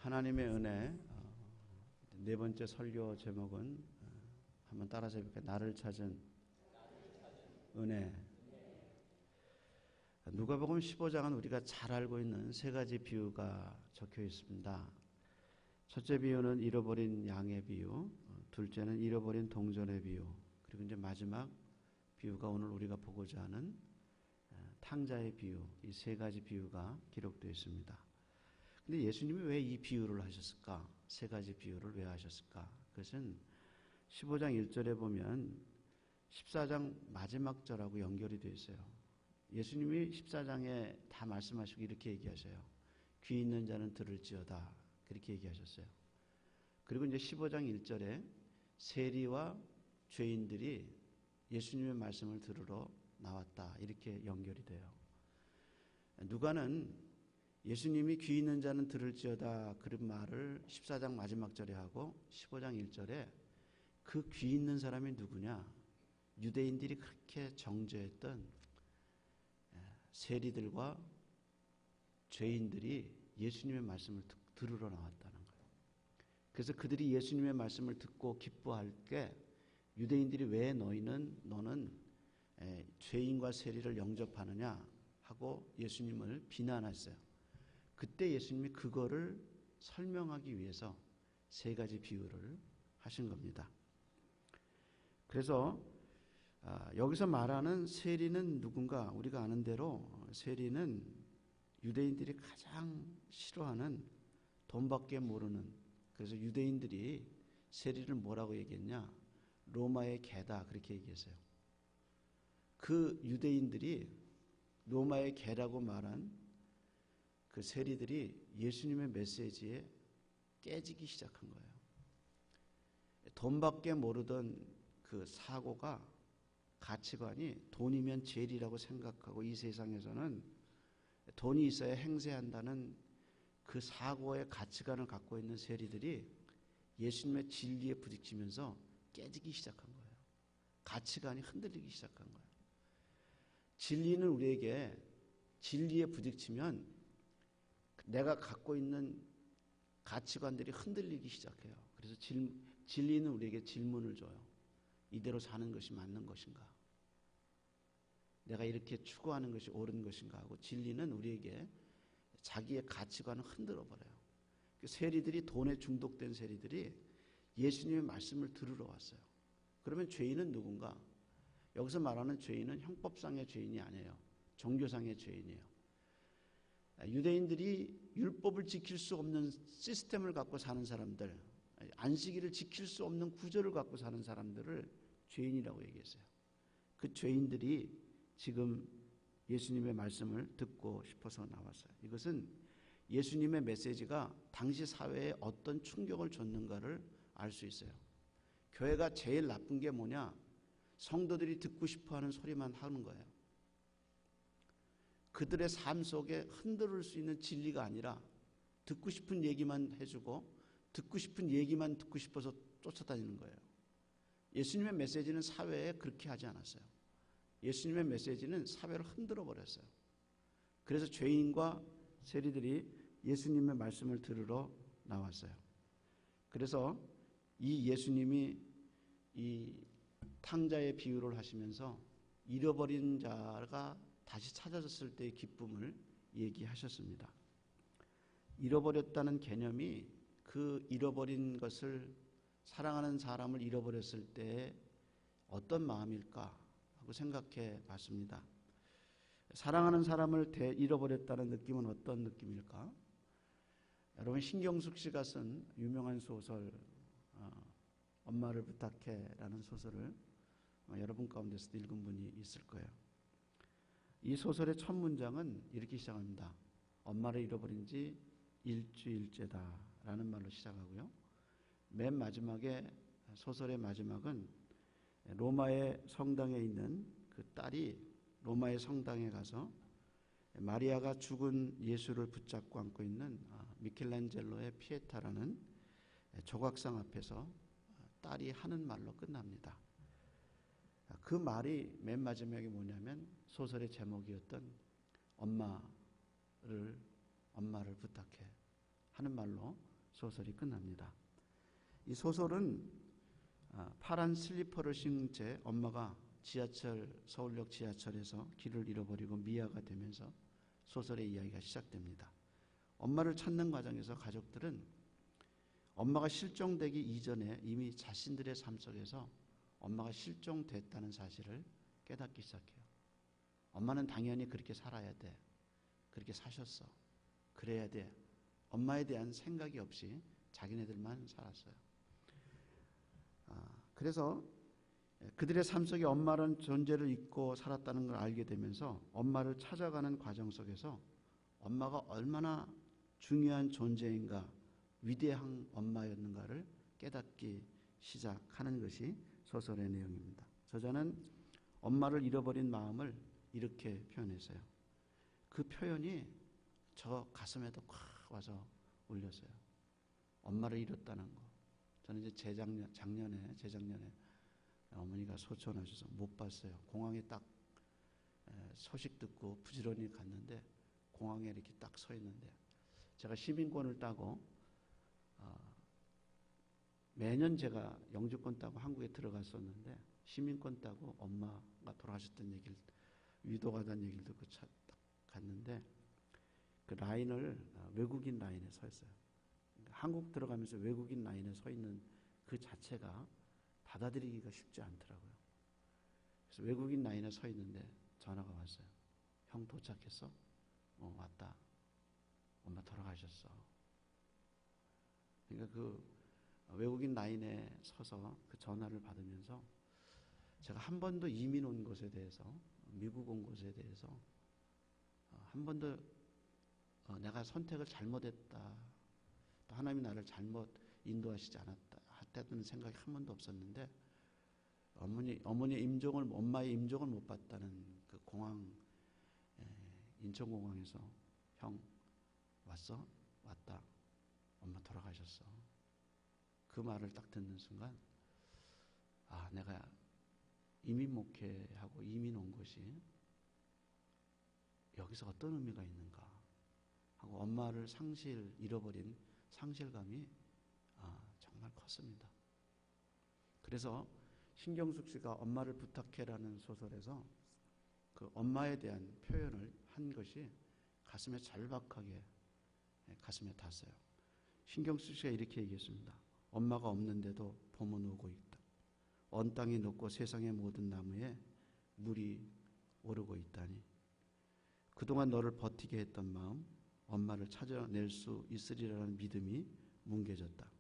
하나님의 은혜 네 번째 설교 제목은 한번 따라서 해볼까요? 나를 찾은 은혜. 누가복음 15장은 우리가 잘 알고 있는 세 가지 비유가 적혀 있습니다. 첫째 비유는 잃어버린 양의 비유, 둘째는 잃어버린 동전의 비유, 그리고 이제 마지막 비유가 오늘 우리가 보고자 하는 탕자의 비유, 이 세 가지 비유가 기록되어 있습니다. 근데 예수님이 왜 이 비유를 하셨을까? 세 가지 비유를 왜 하셨을까? 그것은 15장 1절에 보면 14장 마지막 절하고 연결이 되어 있어요. 예수님이 14장에 다 말씀하시고 이렇게 얘기하셔요. 귀 있는 자는 들을지어다. 그렇게 얘기하셨어요. 그리고 이제 15장 1절에 세리와 죄인들이 예수님의 말씀을 들으러 나왔다. 이렇게 연결이 돼요. 누가는 예수님이 귀 있는 자는 들을지어다 그런 말을 14장 마지막 절에 하고 15장 1절에 그 귀 있는 사람이 누구냐? 유대인들이 그렇게 정죄했던 세리들과 죄인들이 예수님의 말씀을 들으러 나왔다는 거예요. 그래서 그들이 예수님의 말씀을 듣고 기뻐할 때 유대인들이 왜 너는 죄인과 세리를 영접하느냐 하고 예수님을 비난했어요. 그때 예수님이 그거를 설명하기 위해서 세 가지 비유를 하신 겁니다. 그래서 여기서 말하는 세리는 누군가? 우리가 아는 대로 세리는 유대인들이 가장 싫어하는 돈밖에 모르는, 그래서 유대인들이 세리를 뭐라고 얘기했냐? 로마의 개다 그렇게 얘기했어요. 그 유대인들이 로마의 개라고 말한 그 세리들이 예수님의 메시지에 깨지기 시작한 거예요. 돈밖에 모르던 그 사고가, 가치관이 돈이면 죄리라고 생각하고 이 세상에서는 돈이 있어야 행세한다는 그 사고의 가치관을 갖고 있는 세리들이 예수님의 진리에 부딪히면서 깨지기 시작한 거예요. 가치관이 흔들리기 시작한 거예요. 진리는 우리에게 진리에 부딪히면 내가 갖고 있는 가치관들이 흔들리기 시작해요. 그래서 진리는 우리에게 질문을 줘요. 이대로 사는 것이 맞는 것인가? 내가 이렇게 추구하는 것이 옳은 것인가 하고, 진리는 우리에게 자기의 가치관을 흔들어 버려요. 세리들이, 돈에 중독된 세리들이 예수님의 말씀을 들으러 왔어요. 그러면 죄인은 누군가? 여기서 말하는 죄인은 형법상의 죄인이 아니에요. 종교상의 죄인이에요. 유대인들이 율법을 지킬 수 없는 시스템을 갖고 사는 사람들, 안식일을 지킬 수 없는 구조를 갖고 사는 사람들을 죄인이라고 얘기했어요. 그 죄인들이 지금 예수님의 말씀을 듣고 싶어서 나왔어요. 이것은 예수님의 메시지가 당시 사회에 어떤 충격을 줬는가를 알 수 있어요. 교회가 제일 나쁜 게 뭐냐? 성도들이 듣고 싶어하는 소리만 하는 거예요. 그들의 삶 속에 흔들을 수 있는 진리가 아니라 듣고 싶은 얘기만 해주고 듣고 싶은 얘기만 듣고 싶어서 쫓아다니는 거예요. 예수님의 메시지는 사회에 그렇게 하지 않았어요. 예수님의 메시지는 사회를 흔들어 버렸어요. 그래서 죄인과 세리들이 예수님의 말씀을 들으러 나왔어요. 그래서 이 예수님이 이 탕자의 비유를 하시면서 잃어버린 자가 다시 찾아졌을 때의 기쁨을 얘기하셨습니다. 잃어버렸다는 개념이 그 잃어버린 것을, 사랑하는 사람을 잃어버렸을 때 어떤 마음일까 하고 생각해 봤습니다. 사랑하는 사람을 잃어버렸다는 느낌은 어떤 느낌일까? 여러분, 신경숙 씨가 쓴 유명한 소설 엄마를 부탁해라는 소설을 여러분 가운데서 읽은 분이 있을 거예요. 이 소설의 첫 문장은 이렇게 시작합니다. 엄마를 잃어버린 지 일주일째다 라는 말로 시작하고요. 맨 마지막에, 소설의 마지막은 로마의 성당에 있는 그 딸이 로마의 성당에 가서 마리아가 죽은 예수를 붙잡고 안고 있는 미켈란젤로의 피에타라는 조각상 앞에서 딸이 하는 말로 끝납니다. 그 말이 맨 마지막에 뭐냐면 소설의 제목이었던 엄마를 부탁해 하는 말로 소설이 끝납니다. 이 소설은 파란 슬리퍼를 신은 채 엄마가 서울역 지하철에서 길을 잃어버리고 미아가 되면서 소설의 이야기가 시작됩니다. 엄마를 찾는 과정에서 가족들은 엄마가 실종되기 이전에 이미 자신들의 삶 속에서 엄마가 실종됐다는 사실을 깨닫기 시작해요. 엄마는 당연히 그렇게 살아야 돼. 그렇게 사셨어. 그래야 돼. 엄마에 대한 생각이 없이 자기네들만 살았어요. 그래서 그들의 삶 속에 엄마라는 존재를 잊고 살았다는 걸 알게 되면서 엄마를 찾아가는 과정 속에서 엄마가 얼마나 중요한 존재인가, 위대한 엄마였는가를 깨닫기 시작하는 것이 소설의 내용입니다. 저자는 엄마를 잃어버린 마음을 이렇게 표현했어요. 그 표현이 저 가슴에도 콱 와서 울렸어요. 엄마를 잃었다는 거. 저는 이제 재작년에 어머니가 소천하셔서 못 봤어요. 공항에 딱 소식 듣고 부지런히 갔는데 공항에 이렇게 딱 서 있는데, 제가 시민권을 따고 매년 제가 영주권 따고 한국에 들어갔었는데 시민권 따고 엄마가 돌아가셨던 얘기를, 위도가던 얘기를 듣고 딱 갔는데 그 라인을 외국인 라인에 서 있어요. 한국 들어가면서 외국인 라인에 서 있는 그 자체가 받아들이기가 쉽지 않더라고요. 그래서 외국인 라인에 서 있는데 전화가 왔어요. 형 도착했어? 왔다. 엄마 돌아가셨어. 그러니까 그 외국인 라인에 서서 그 전화를 받으면서 제가 한 번도 이민 온 것에 대해서, 미국 온 것에 대해서 한 번도 내가 선택을 잘못했다, 또 하나님이 나를 잘못 인도하시지 않았다 했다는 생각이 한 번도 없었는데, 엄마의 임종을 못 봤다는 그 공항, 인천공항에서 형 왔어? 왔다. 엄마 돌아가셨어. 그 말을 딱 듣는 순간 내가 이민 목회하고 이민 온 것이 여기서 어떤 의미가 있는가 하고 엄마를 잃어버린 상실감이 정말 컸습니다. 그래서 신경숙 씨가 엄마를 부탁해라는 소설에서 그 엄마에 대한 표현을 한 것이 가슴에 절박하게 가슴에 닿았어요. 신경숙 씨가 이렇게 얘기했습니다. 엄마가 없는데도 봄은 오고 있다. 언 땅이 녹고 세상의 모든 나무에 물이 오르고 있다니. 그동안 너를 버티게 했던 마음, 엄마를 찾아낼 수 있으리라는 믿음이 뭉개졌다.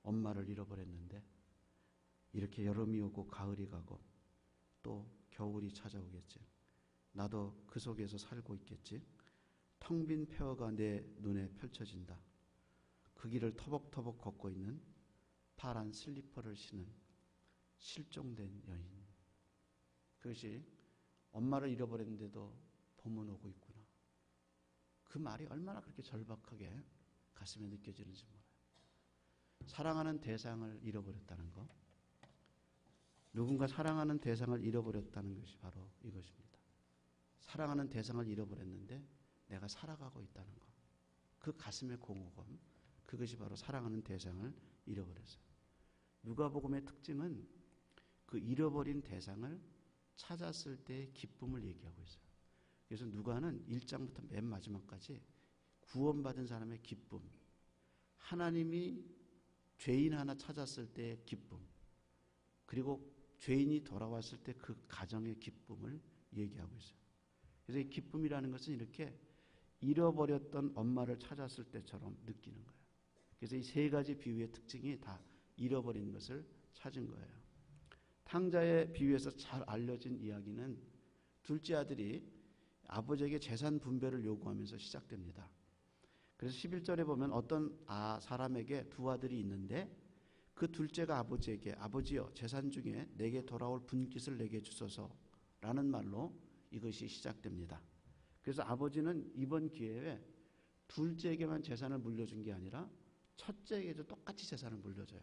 엄마를 잃어버렸는데 이렇게 여름이 오고 가을이 가고 또 겨울이 찾아오겠지. 나도 그 속에서 살고 있겠지. 텅 빈 폐허가 내 눈에 펼쳐진다. 그 길을 터벅터벅 걷고 있는 파란 슬리퍼를 신은 실종된 여인. 그것이 엄마를 잃어버렸는데도 봄은 오고 있구나. 그 말이 얼마나 그렇게 절박하게 가슴에 느껴지는지 몰라요. 사랑하는 대상을 잃어버렸다는 것, 누군가 사랑하는 대상을 잃어버렸다는 것이 바로 이것입니다. 사랑하는 대상을 잃어버렸는데 내가 살아가고 있다는 것, 그 가슴의 공허감, 그것이 바로 사랑하는 대상을 잃어버렸어요. 누가복음의 특징은 그 잃어버린 대상을 찾았을 때의 기쁨을 얘기하고 있어요. 그래서 누가는 1장부터 맨 마지막까지 구원받은 사람의 기쁨, 하나님이 죄인 하나 찾았을 때의 기쁨, 그리고 죄인이 돌아왔을 때 그 가정의 기쁨을 얘기하고 있어요. 그래서 이 기쁨이라는 것은 이렇게 잃어버렸던 엄마를 찾았을 때처럼 느끼는 거예요. 그래서 이 세 가지 비유의 특징이 다 잃어버린 것을 찾은 거예요. 탕자의 비유에서 잘 알려진 이야기는 둘째 아들이 아버지에게 재산 분배를 요구하면서 시작됩니다. 그래서 11절에 보면 어떤 사람에게 두 아들이 있는데 그 둘째가 아버지에게 아버지여 재산 중에 내게 돌아올 분깃을 내게 주소서 라는 말로 이것이 시작됩니다. 그래서 아버지는 이번 기회에 둘째에게만 재산을 물려준 게 아니라 첫째에게도 똑같이 재산을 물려줘요.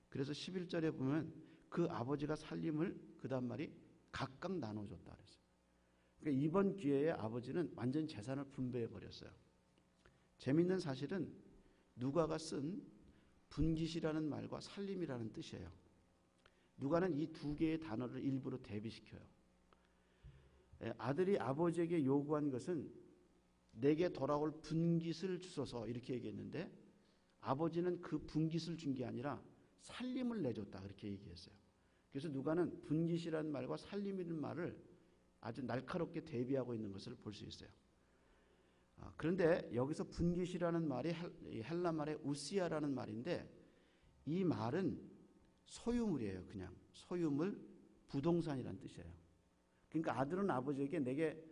그래서 11절에 보면 그 아버지가 살림을 그 다음 말이 각각 나눠줬다 그랬어요. 그러니까 이번 기회에 아버지는 완전 재산을 분배해 버렸어요. 재밌는 사실은 누가가 쓴 분깃이라는 말과 살림이라는 뜻이에요. 누가는 이 두 개의 단어를 일부러 대비시켜요. 아들이 아버지에게 요구한 것은 내게 돌아올 분깃을 주소서 이렇게 얘기했는데 아버지는 그 분깃을 준 게 아니라 살림을 내줬다 그렇게 얘기했어요. 그래서 누가는 분깃이라는 말과 살림이라는 말을 아주 날카롭게 대비하고 있는 것을 볼 수 있어요. 그런데 여기서 분깃이라는 말이 헬라 말의 우시아라는 말인데 이 말은 소유물이에요. 그냥 소유물, 부동산이라는 뜻이에요. 그러니까 아들은 아버지에게 내게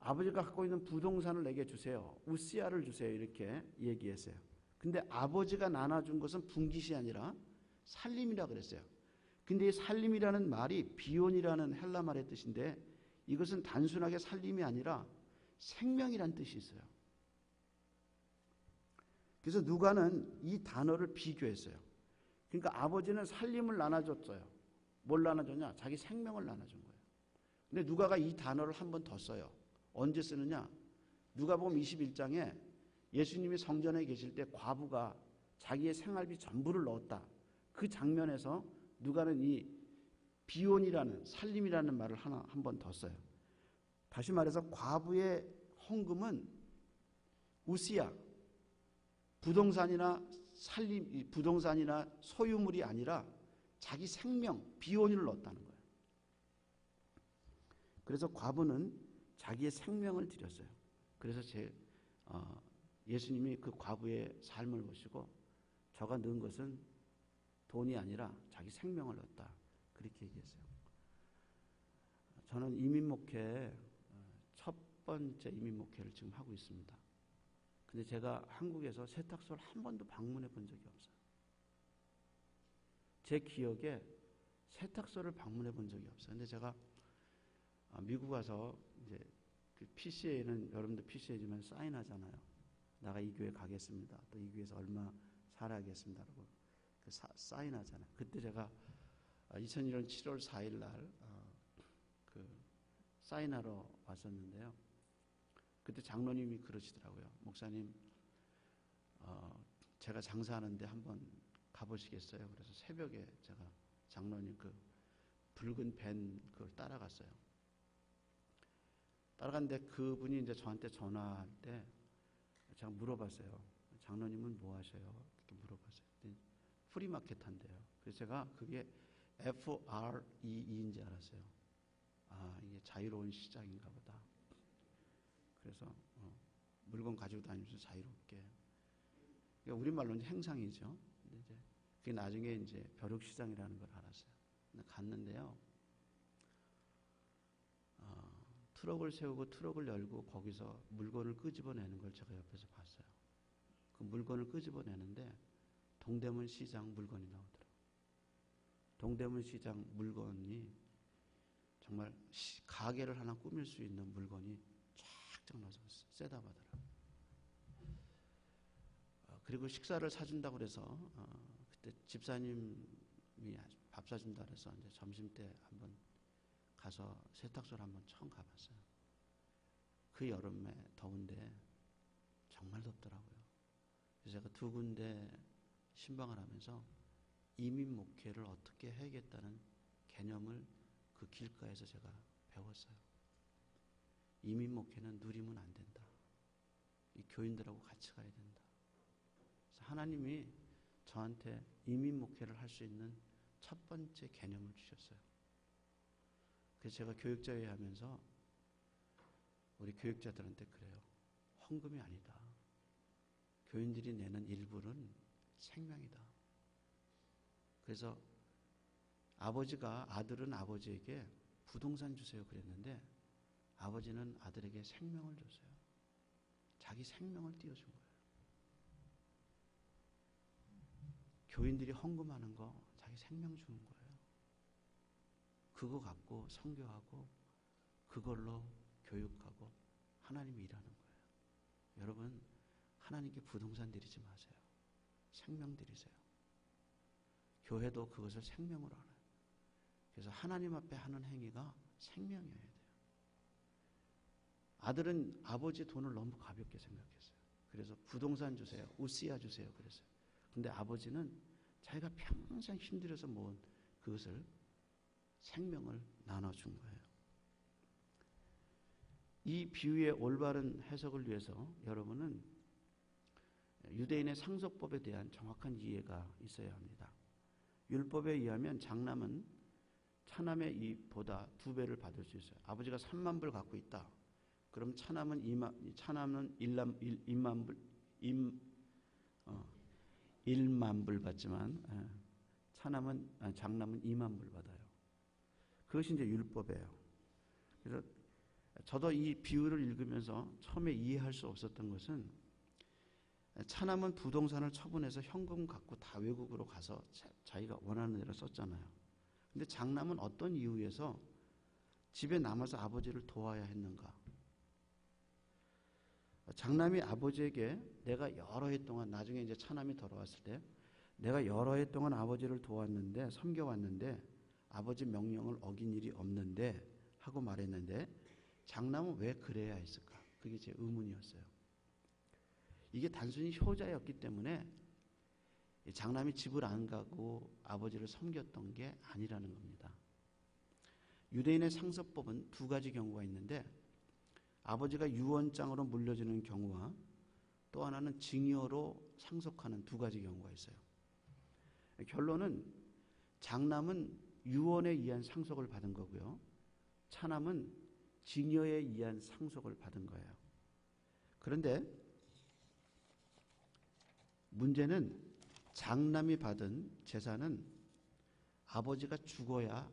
아버지가 갖고 있는 부동산을 내게 주세요. 우시아를 주세요. 이렇게 얘기했어요. 근데 아버지가 나눠준 것은 분깃이 아니라 살림이라 그랬어요. 근데 이 살림이라는 말이 비온이라는 헬라 말의 뜻인데 이것은 단순하게 살림이 아니라 생명이라는 뜻이 있어요. 그래서 누가는 이 단어를 비교했어요. 그러니까 아버지는 살림을 나눠줬어요. 뭘 나눠줬냐? 자기 생명을 나눠준 거예요. 근데 누가가 이 단어를 한 번 더 써요. 언제 쓰느냐? 누가복음 21장에 예수님이 성전에 계실 때 과부가 자기의 생활비 전부를 넣었다. 그 장면에서 누가는 이 비온이라는 살림이라는 말을 한 번 더 써요. 다시 말해서 과부의 헌금은 우시아 부동산이나 살림 부동산이나 소유물이 아니라 자기 생명 비온을 넣었다는 거예요. 그래서 과부는 자기의 생명을 드렸어요. 그래서 예수님이 그 과부의 삶을 보시고 저가 넣은 것은 돈이 아니라 자기 생명을 넣었다. 그렇게 얘기했어요. 저는 이민목회 첫 번째 이민목회를 지금 하고 있습니다. 근데 제가 한국에서 세탁소를 한 번도 방문해 본 적이 없어요. 제 기억에 세탁소를 방문해 본 적이 없어요. 근데 제가 미국 가서 이제 그 PCA는 여러분들 PCA지만 사인하잖아요. 나가 이 교회 가겠습니다. 또 이 교회에서 얼마 살아야겠습니다라고 그 사인하잖아요. 그때 제가 2001년 7월 4일 날 그 사인하러 왔었는데요. 그때 장로님이 그러시더라고요. 목사님, 제가 장사하는데 한번 가보시겠어요? 그래서 새벽에 제가 장로님 그 붉은 밴 그걸 따라갔어요. 따라갔는데 그분이 이제 저한테 전화할 때 제가 물어봤어요. 장로님은 뭐 하셔요? 이렇게 물어봤어요. 프리마켓 한대요. 그래서 제가 그게 FREE인지 알았어요. 아, 이게 자유로운 시장인가 보다. 그래서 물건 가지고 다니면서 자유롭게. 그러니까 우리말로는 행상이죠. 근데 이제 그게 나중에 이제 벼룩시장이라는 걸 알았어요. 근데 갔는데요. 트럭을 세우고 트럭을 열고 거기서 물건을 끄집어내는 걸 제가 옆에서 봤어요. 그 물건을 끄집어내는데 동대문 시장 물건이 나오더라고요. 동대문 시장 물건이 정말 가게를 하나 꾸밀 수 있는 물건이 쫙쫙 나와서 셋업하더라고요. 그리고 식사를 사준다고 그래서 그때 집사님이 밥 사준다고 해서 이제 점심 때 한번 가서 세탁소를 한번 처음 가봤어요. 그 여름에 더운데 정말 덥더라고요. 그래서 제가 두 군데 신방을 하면서 이민 목회를 어떻게 해야겠다는 개념을 그 길가에서 제가 배웠어요. 이민 목회는 누리면 안 된다. 이 교인들하고 같이 가야 된다. 그래서 하나님이 저한테 이민 목회를 할 수 있는 첫 번째 개념을 주셨어요. 그래서 제가 교육자회 하면서 우리 교육자들한테 그래요. 헌금이 아니다. 교인들이 내는 일부는 생명이다. 그래서 아들은 아버지에게 부동산 주세요 그랬는데 아버지는 아들에게 생명을 줬어요. 자기 생명을 띄워준 거예요. 교인들이 헌금하는 거 자기 생명 주는 거예요. 그거 갖고 선교하고 그걸로 교육하고 하나님이 일하는 거예요. 여러분 하나님께 부동산 드리지 마세요. 생명 드리세요. 교회도 그것을 생명으로 알아요. 그래서 하나님 앞에 하는 행위가 생명이어야 돼요. 아들은 아버지 돈을 너무 가볍게 생각했어요. 그래서 부동산 주세요. 우시아 주세요. 그랬어요. 근데 아버지는 자기가 평생 힘들여서 모은 그것을 생명을 나눠준 거예요. 이 비유의 올바른 해석을 위해서 여러분은 유대인의 상속법에 대한 정확한 이해가 있어야 합니다. 율법에 의하면 장남은 차남의 이보다 2배를 받을 수 있어요. 아버지가 3만 불 갖고 있다. 그럼 차남은 1만 불 받지만 장남은 2만 불 받아요. 그것이 이제 율법이에요. 그래서 저도 이 비유를 읽으면서 처음에 이해할 수 없었던 것은 차남은 부동산을 처분해서 현금 갖고 다 외국으로 가서 자기가 원하는 대로 썼잖아요. 근데 장남은 어떤 이유에서 집에 남아서 아버지를 도와야 했는가? 장남이 아버지에게 내가 여러 해 동안, 나중에 이제 차남이 돌아왔을 때 내가 여러 해 동안 아버지를 도왔는데, 섬겨왔는데 아버지 명령을 어긴 일이 없는데 하고 말했는데 장남은 왜 그래야 했을까? 그게 제 의문이었어요. 이게 단순히 효자였기 때문에 장남이 집을 안 가고 아버지를 섬겼던 게 아니라는 겁니다. 유대인의 상속법은 2가지 경우가 있는데 아버지가 유언장으로 물려주는 경우와 또 하나는 증여로 상속하는 2가지 경우가 있어요. 결론은 장남은 유언에 의한 상속을 받은 거고요. 차남은 증여에 의한 상속을 받은 거예요. 그런데 문제는 장남이 받은 재산은 아버지가 죽어야,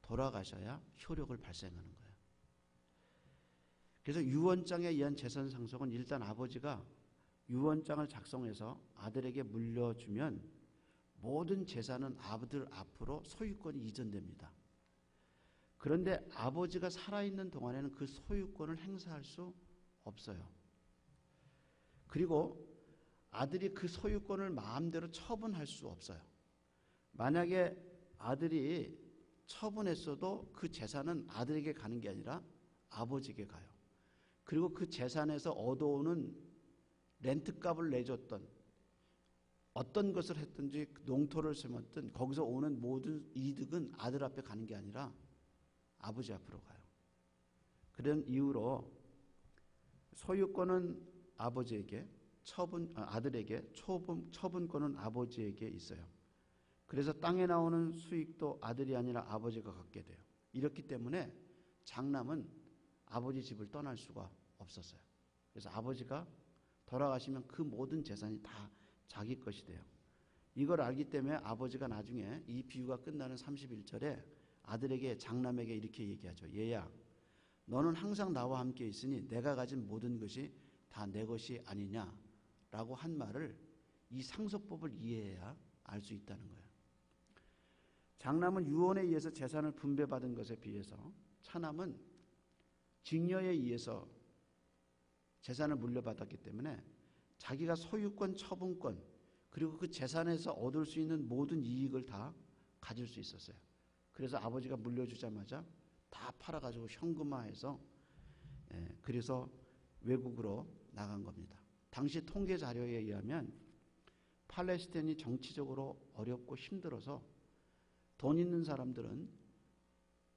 돌아가셔야 효력을 발생하는 거예요. 그래서 유언장에 의한 재산 상속은 일단 아버지가 유언장을 작성해서 아들에게 물려주면 모든 재산은 아들 앞으로 소유권이 이전됩니다. 그런데 아버지가 살아있는 동안에는 그 소유권을 행사할 수 없어요. 그리고 아들이 그 소유권을 마음대로 처분할 수 없어요. 만약에 아들이 처분했어도 그 재산은 아들에게 가는 게 아니라 아버지에게 가요. 그리고 그 재산에서 얻어오는 렌트값을 내줬던, 어떤 것을 했든지 농토를 심었든 거기서 오는 모든 이득은 아들 앞에 가는 게 아니라 아버지 앞으로 가요. 그런 이유로 소유권은 아버지에게, 아들에게, 처분권은 아버지에게 있어요. 그래서 땅에 나오는 수익도 아들이 아니라 아버지가 갖게 돼요. 이렇기 때문에 장남은 아버지 집을 떠날 수가 없었어요. 그래서 아버지가 돌아가시면 그 모든 재산이 다 자기 것이 돼요. 이걸 알기 때문에 아버지가 나중에 이 비유가 끝나는 31절에 아들에게, 장남에게 이렇게 얘기하죠. 얘야, 너는 항상 나와 함께 있으니 내가 가진 모든 것이 다 내 것이 아니냐라고 한 말을 이 상속법을 이해해야 알 수 있다는 거예요. 장남은 유언에 의해서 재산을 분배받은 것에 비해서 차남은 증여에 의해서 재산을 물려받았기 때문에 자기가 소유권, 처분권, 그리고 그 재산에서 얻을 수 있는 모든 이익을 다 가질 수 있었어요. 그래서 아버지가 물려주자마자 다 팔아가지고 현금화해서 그래서 외국으로 나간 겁니다. 당시 통계 자료에 의하면 팔레스타인이 정치적으로 어렵고 힘들어서 돈 있는 사람들은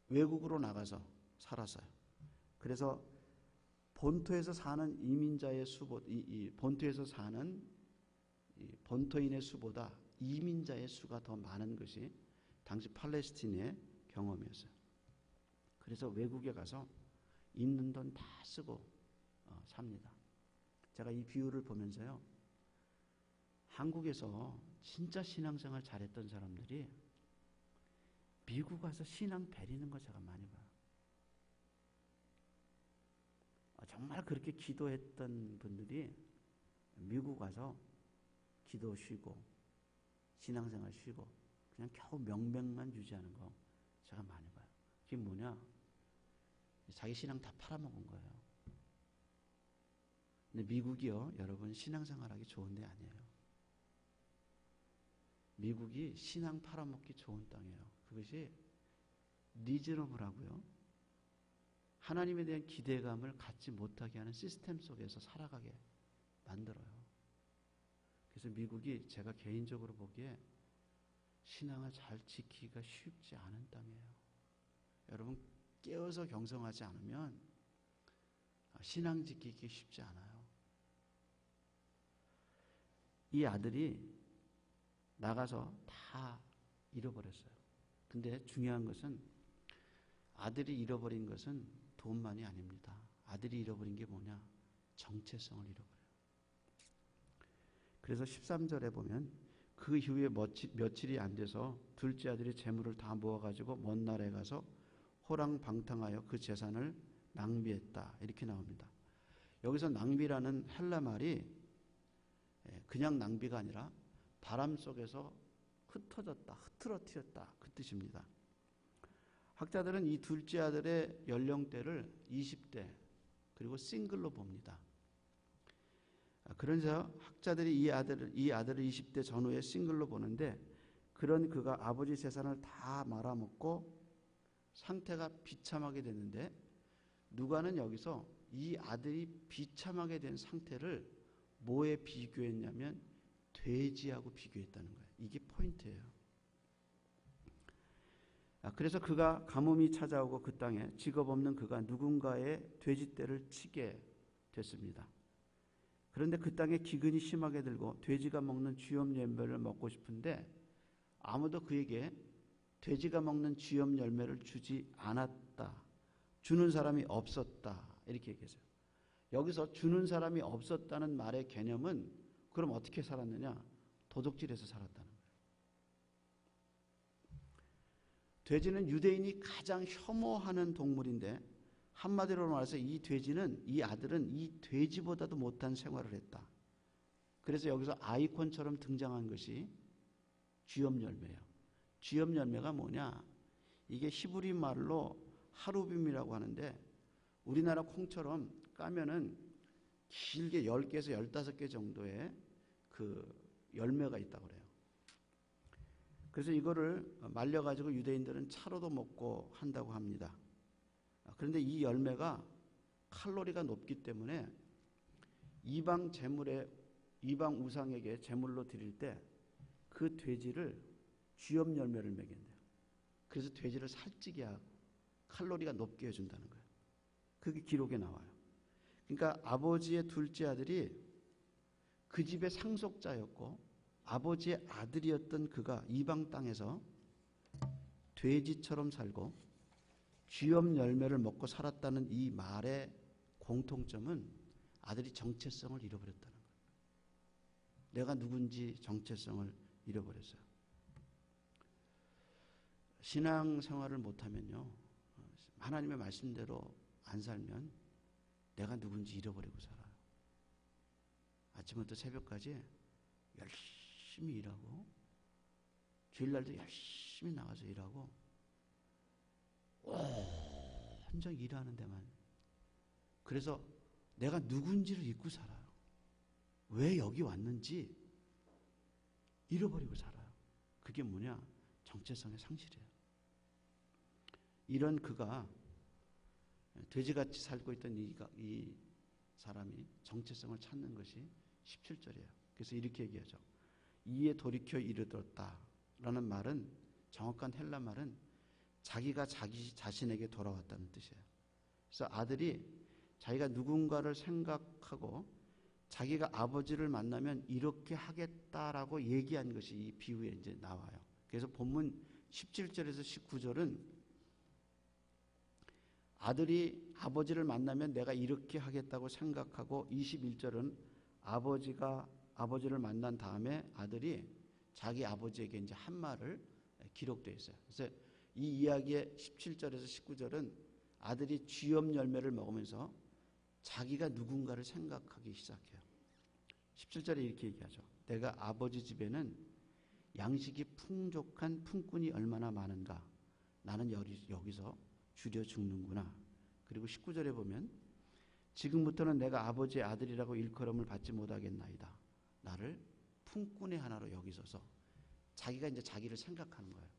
외국으로 나가서 살았어요. 그래서 본토에서 사는 이민자의 수보, 본토에서 사는 본토인의 수보다 이민자의 수가 더 많은 것이 당시 팔레스타인의 경험이었어요. 그래서 외국에 가서 있는 돈 다 쓰고 삽니다. 제가 이 비유를 보면서요, 한국에서 진짜 신앙생활 잘했던 사람들이 미국 가서 신앙 베리는 거 제가 많이 봐요. 정말 그렇게 기도했던 분들이 미국 가서 기도 쉬고 신앙생활 쉬고 그냥 겨우 명맥만 유지하는 거 제가 많이 봐요. 그게 뭐냐? 자기 신앙 다 팔아먹은 거예요. 근데 미국이요, 여러분, 신앙생활하기 좋은 데 아니에요. 미국이 신앙 팔아먹기 좋은 땅이에요. 그것이 리즈너블하고요, 하나님에 대한 기대감을 갖지 못하게 하는 시스템 속에서 살아가게 만들어요. 그래서 미국이 제가 개인적으로 보기에 신앙을 잘 지키기가 쉽지 않은 땅이에요. 여러분 깨어서 경성하지 않으면 신앙 지키기 쉽지 않아요. 이 아들이 나가서 다 잃어버렸어요. 근데 중요한 것은 아들이 잃어버린 것은 돈만이 아닙니다. 아들이 잃어버린 게 뭐냐? 정체성을 잃어버려요. 그래서 13절에 보면 그 이후에 며칠이 안 돼서 둘째 아들이 재물을 다 모아가지고 먼 나라에 가서 호랑방탕하여 그 재산을 낭비했다. 이렇게 나옵니다. 여기서 낭비라는 헬라 말이 그냥 낭비가 아니라 바람 속에서 흩어졌다, 흐트러뜨렸다 그 뜻입니다. 학자들은 이 둘째 아들의 연령대를 20대 그리고 싱글로 봅니다. 그래서 학자들이 이 아들을 20대 전후에 싱글로 보는데 그런 그가 아버지 재산을 다 말아먹고 상태가 비참하게 됐는데 누가는 여기서 이 아들이 비참하게 된 상태를 뭐에 비교했냐면 돼지하고 비교했다는 거예요. 이게 포인트예요. 그래서 그가 가뭄이 찾아오고 그 땅에 직업 없는 그가 누군가의 돼지떼를 치게 됐습니다. 그런데 그 땅에 기근이 심하게 들고 돼지가 먹는 쥐염 열매를 먹고 싶은데 아무도 그에게 돼지가 먹는 쥐염 열매를 주지 않았다. 주는 사람이 없었다. 이렇게 얘기했어요. 여기서 주는 사람이 없었다는 말의 개념은 그럼 어떻게 살았느냐? 도둑질해서 살았다는 거예요. 돼지는 유대인이 가장 혐오하는 동물인데 한마디로 말해서 이 아들은 이 돼지보다도 못한 생활을 했다. 그래서 여기서 아이콘처럼 등장한 것이 쥐염 열매예요. 쥐염 열매가 뭐냐? 이게 히브리 말로 하루빔이라고 하는데 우리나라 콩처럼 까면은 길게 10개에서 15개 정도의 그 열매가 있다고 그래요. 그래서 이거를 말려가지고 유대인들은 차로도 먹고 한다고 합니다. 그런데 이 열매가 칼로리가 높기 때문에 이방 우상에게 제물로 드릴 때 그 돼지를 쥐염 열매를 먹인대요. 그래서 돼지를 살찌게 하고 칼로리가 높게 해준다는 거예요. 그게 기록에 나와요. 그러니까 아버지의 둘째 아들이 그 집의 상속자였고 아버지의 아들이었던 그가 이방 땅에서 돼지처럼 살고 쥐염 열매를 먹고 살았다는 이 말의 공통점은 아들이 정체성을 잃어버렸다는 거예요. 내가 누군지 정체성을 잃어버렸어요. 신앙생활을 못하면요, 하나님의 말씀대로 안 살면 내가 누군지 잃어버리고 살아요. 아침부터 새벽까지 열심히 일하고 주일날도 열심히 나가서 일하고 온전히 일하는 데만. 그래서 내가 누군지를 잊고 살아요. 왜 여기 왔는지 잃어버리고 살아요. 그게 뭐냐? 정체성의 상실이에요. 이런 그가 돼지같이 살고 있던 이 사람이 정체성을 찾는 것이 17절이에요. 그래서 이렇게 얘기하죠. 이에 돌이켜 이르렀다라는 말은, 정확한 헬라 말은 자기가 자기 자신에게 돌아왔다는 뜻이에요. 그래서 아들이 자기가 누군가를 생각하고 자기가 아버지를 만나면 이렇게 하겠다라고 얘기한 것이 이 비유에 이제 나와요. 그래서 본문 17절에서 19절은 아들이 아버지를 만나면 내가 이렇게 하겠다고 생각하고 21절은 아버지를 만난 다음에 아들이 자기 아버지에게 이제 한 말을 기록되어 있어요. 그래서 이 이야기의 17절에서 19절은 아들이 쥐염 열매를 먹으면서 자기가 누군가를 생각하기 시작해요. 17절에 이렇게 얘기하죠. 내가 아버지 집에는 양식이 풍족한 품꾼이 얼마나 많은가. 나는 여기서 줄여 죽는구나. 그리고 19절에 보면 지금부터는 내가 아버지의 아들이라고 일컬음을 받지 못하겠나이다. 나를 품꾼의 하나로 여기소서. 자기가 이제 자기를 생각하는 거예요.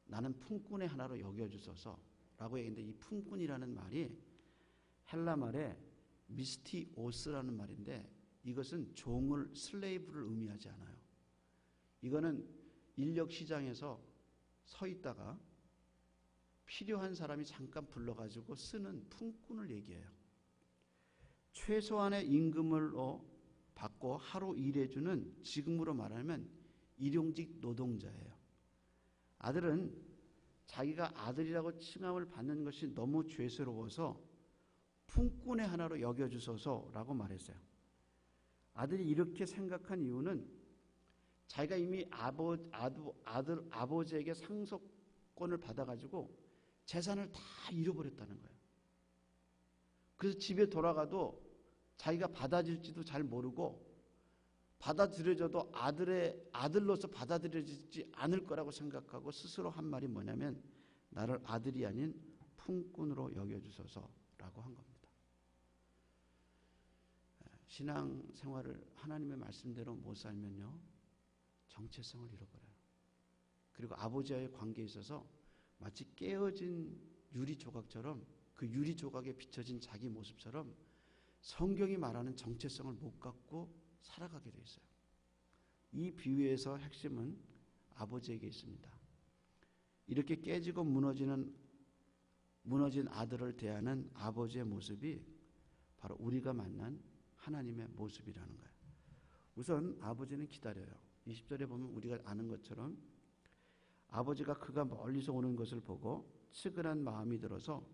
나는 품꾼의 하나로 여겨주소서 라고 얘기했는데 이 품꾼이라는 말이 헬라 말에 미스티오스라는 말인데 이것은 종을 슬레이브를 의미하지 않아요. 이거는 인력 시장에서 서 있다가 필요한 사람이 잠깐 불러가지고 쓰는 품꾼을 얘기해요. 최소한의 임금을 받고 하루 일해주는, 지금으로 말하면 일용직 노동자예요. 아들은 자기가 아들이라고 칭함을 받는 것이 너무 죄스러워서 품꾼의 하나로 여겨주소서라고 말했어요. 아들이 이렇게 생각한 이유는 자기가 이미 아버지에게 상속권을 받아가지고 재산을 다 잃어버렸다는 거예요. 그래서 집에 돌아가도 자기가 받아들일지도 잘 모르고 받아들여져도 아들로서 받아들여지지 않을 거라고 생각하고 스스로 한 말이 뭐냐면 나를 아들이 아닌 품꾼으로 여겨주소서라고 한 겁니다. 신앙생활을 하나님의 말씀대로 못 살면요, 정체성을 잃어버려요. 그리고 아버지와의 관계에 있어서 마치 깨어진 유리 조각처럼, 그 유리 조각에 비춰진 자기 모습처럼 성경이 말하는 정체성을 못 갖고 살아가게 돼 있어요. 이 비유에서 핵심은 아버지에게 있습니다. 이렇게 깨지고 무너진 아들을 대하는 아버지의 모습이 바로 우리가 만난 하나님의 모습이라는 거예요. 우선 아버지는 기다려요. 20절에 보면 우리가 아는 것처럼 아버지가 그가 멀리서 오는 것을 보고 측은한 마음이 들어서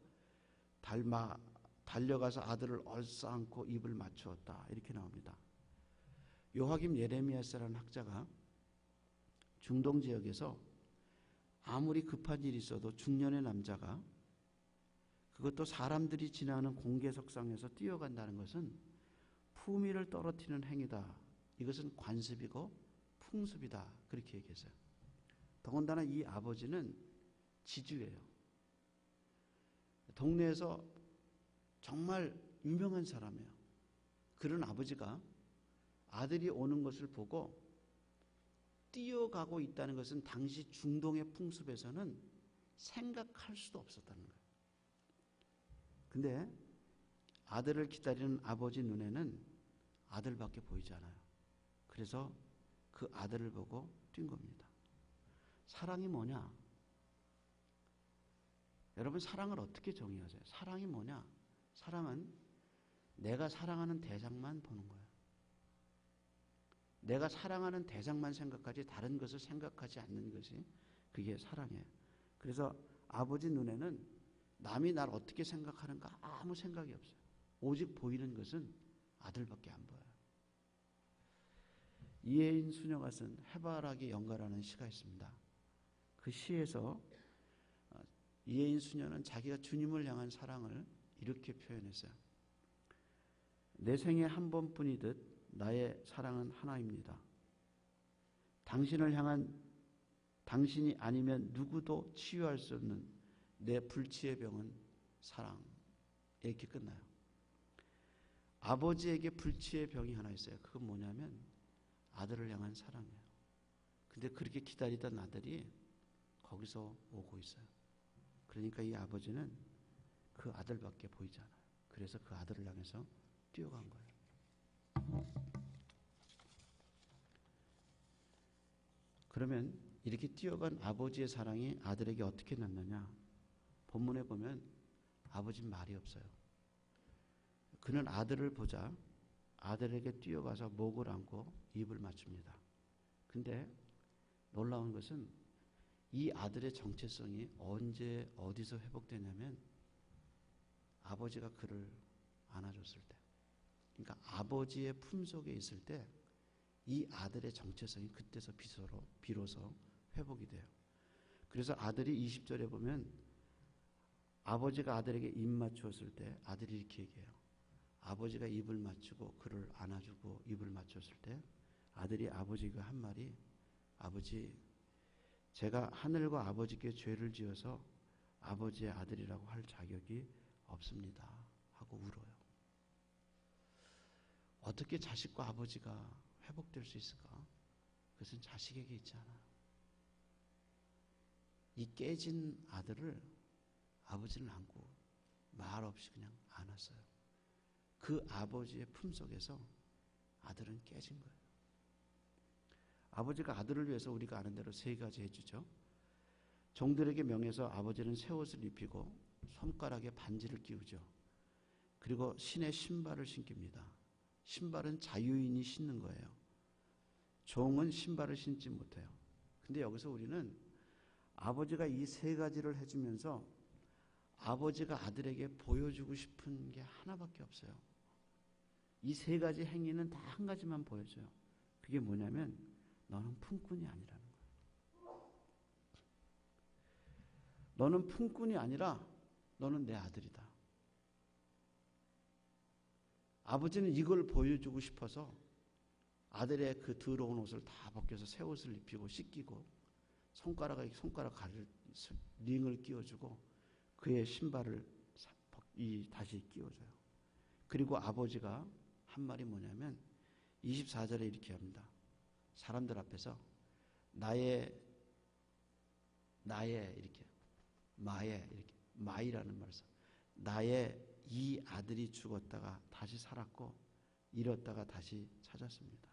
달려가서 아들을 얼싸안고 입을 맞추었다, 이렇게 나옵니다. 요하김 예레미야스라는 학자가 중동 지역에서 아무리 급한 일이 있어도 중년의 남자가, 그것도 사람들이 지나는 공개석상에서 뛰어간다는 것은 품위를 떨어뜨리는 행위다. 이것은 관습이고 풍습이다. 그렇게 얘기했어요. 더군다나 이 아버지는 지주예요. 동네에서 정말 유명한 사람이에요. 그런 아버지가 아들이 오는 것을 보고 뛰어가고 있다는 것은 당시 중동의 풍습에서는 생각할 수도 없었다는 거예요. 근데 아들을 기다리는 아버지 눈에는 아들밖에 보이지 않아요. 그래서 그 아들을 보고 뛴 겁니다. 사랑이 뭐냐? 여러분, 사랑을 어떻게 정의하세요? 사랑이 뭐냐? 사랑은 내가 사랑하는 대상만 보는 거예요. 내가 사랑하는 대상만 생각하지 다른 것을 생각하지 않는 것이 그게 사랑이에요. 그래서 아버지 눈에는 남이 날 어떻게 생각하는가 아무 생각이 없어요. 오직 보이는 것은 아들밖에 안 보여요. 이혜인 수녀가 쓴 해바라기 연가라는 시가 있습니다. 그 시에서 이혜인 수녀는 자기가 주님을 향한 사랑을 이렇게 표현했어요. 내 생에 한 번뿐이듯 나의 사랑은 하나입니다. 당신을 향한, 당신이 아니면 누구도 치유할 수 없는 내 불치의 병은 사랑. 이렇게 끝나요. 아버지에게 불치의 병이 하나 있어요. 그건 뭐냐면 아들을 향한 사랑이에요. 근데 그렇게 기다리던 아들이 거기서 오고 있어요. 그러니까 이 아버지는 그 아들밖에 보이지 않아요. 그래서 그 아들을 향해서 뛰어간 거예요. 그러면 이렇게 뛰어간 아버지의 사랑이 아들에게 어떻게 났느냐? 본문에 보면 아버지는 말이 없어요. 그는 아들을 보자 아들에게 뛰어가서 목을 안고 입을 맞춥니다. 근데 놀라운 것은 이 아들의 정체성이 언제 어디서 회복되냐면 아버지가 그를 안아줬을 때, 그러니까 아버지의 품속에 있을 때 이 아들의 정체성이 그때서 비로소 회복이 돼요. 그래서 아들이 20절에 보면 아버지가 아들에게 입 맞추었을 때 아들이 이렇게 얘기해요. 아버지가 입을 맞추고 그를 안아주고 입을 맞췄을 때 아들이 아버지가 한 말이, 아버지, 제가 하늘과 아버지께 죄를 지어서 아버지의 아들이라고 할 자격이 없습니다 하고 울어요. 어떻게 자식과 아버지가 회복될 수 있을까? 그것은 자식에게 있지 않아요. 이 깨진 아들을 아버지는 안고 말 없이 그냥 안았어요. 그 아버지의 품속에서 아들은 깨진 거예요. 아버지가 아들을 위해서 우리가 아는 대로 세 가지 해주죠. 종들에게 명해서 아버지는 새 옷을 입히고 손가락에 반지를 끼우죠. 그리고 신의 신발을 신깁니다. 신발은 자유인이 신는 거예요. 종은 신발을 신지 못해요. 근데 여기서 우리는 아버지가 이 세 가지를 해주면서 아버지가 아들에게 보여주고 싶은 게 하나밖에 없어요. 이 세 가지 행위는 다 한 가지만 보여줘요. 그게 뭐냐면 너는 품꾼이 아니라는 거예요. 너는 품꾼이 아니라 너는 내 아들이다. 아버지는 이걸 보여주고 싶어서 아들의 그 더러운 옷을 다 벗겨서 새 옷을 입히고 씻기고 손가락 가를 링을 끼워주고 그의 신발을 다시 끼워줘요. 그리고 아버지가 한 말이 뭐냐면 24절에 이렇게 합니다. 사람들 앞에서 나의 이렇게 마이라는 말을 써. 나의 이 아들이 죽었다가 다시 살았고 잃었다가 다시 찾았습니다.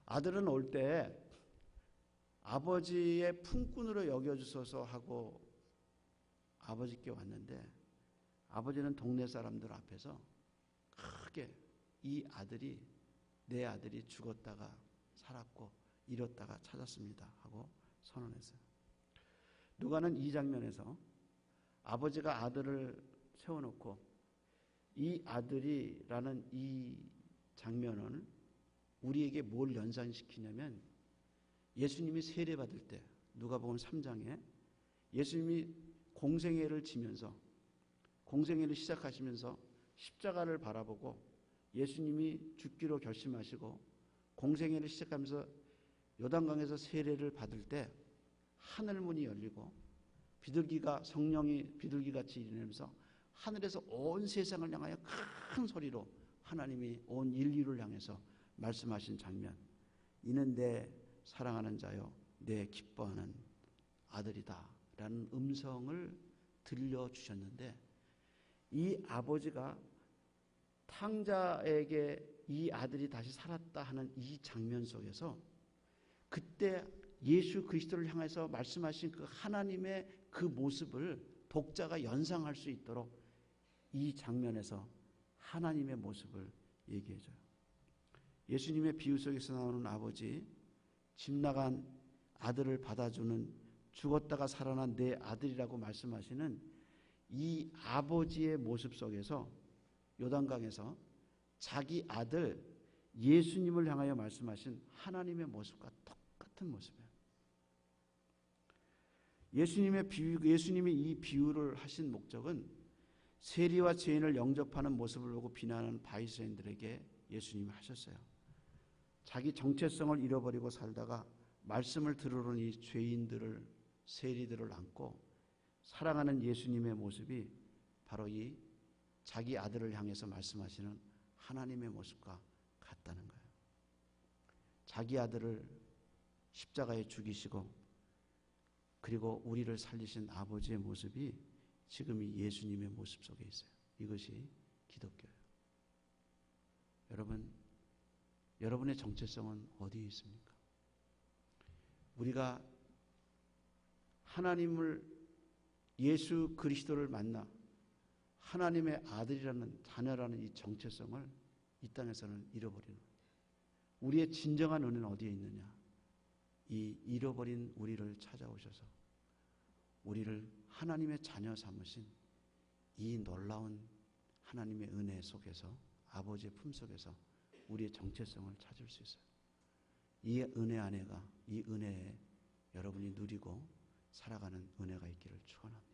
아들은 올 때 아버지의 품꾼으로 여겨주소서 하고 아버지께 왔는데 아버지는 동네 사람들 앞에서 크게 이 아들이 내 아들이 죽었다가 살았고 잃었다가 찾았습니다 하고 선언했어요. 누가는 이 장면에서 아버지가 아들을 세워놓고 이 아들이라는 이 장면을 우리에게 뭘 연상시키냐면 예수님이 세례받을 때 누가복음 3장에 예수님이 공생애를 지면서 공생애를 시작하시면서 십자가를 바라보고 예수님이 죽기로 결심하시고 공생애를 시작하면서 요단강에서 세례를 받을 때 하늘문이 열리고 성령이 비둘기같이 일어나면서 하늘에서 온 세상을 향하여 큰 소리로 하나님이 온 인류를 향해서 말씀하신 장면. 이는 내 사랑하는 자요 내 기뻐하는 아들이다 라는 음성을 들려주셨는데 이 아버지가 탕자에게 이 아들이 다시 살았다 하는 이 장면 속에서 그때 예수 그리스도를 향해서 말씀하신 그 하나님의 그 모습을 독자가 연상할 수 있도록 이 장면에서 하나님의 모습을 얘기해줘요. 예수님의 비유 속에서 나오는 아버지, 집 나간 아들을 받아주는 죽었다가 살아난 내 아들이라고 말씀하시는 이 아버지의 모습 속에서 요단강에서 자기 아들 예수님을 향하여 말씀하신 하나님의 모습과 똑같은 모습이에요. 예수님이 이 비유를 하신 목적은 세리와 죄인을 영접하는 모습을 보고 비난하는 바리새인들에게 예수님이 하셨어요. 자기 정체성을 잃어버리고 살다가 말씀을 들으러 이 죄인들을 세리들을 안고 사랑하는 예수님의 모습이 바로 이 자기 아들을 향해서 말씀하시는 하나님의 모습과 같다는 거예요. 자기 아들을 십자가에 죽이시고 그리고 우리를 살리신 아버지의 모습이 지금 이 예수님의 모습 속에 있어요. 이것이 기독교예요. 여러분의 정체성은 어디에 있습니까? 우리가 하나님을 예수 그리스도를 만나 하나님의 아들이라는 자녀라는 이 정체성을 이 땅에서는 잃어버리는 거예요. 우리의 진정한 은혜는 어디에 있느냐? 이 잃어버린 우리를 찾아오셔서 우리를 하나님의 자녀 삼으신 이 놀라운 하나님의 은혜 속에서 아버지의 품속에서 우리의 정체성을 찾을 수 있어요. 이 은혜 안에가 이 은혜에 여러분이 누리고 살아가는 은혜가 있기를 축원합니다.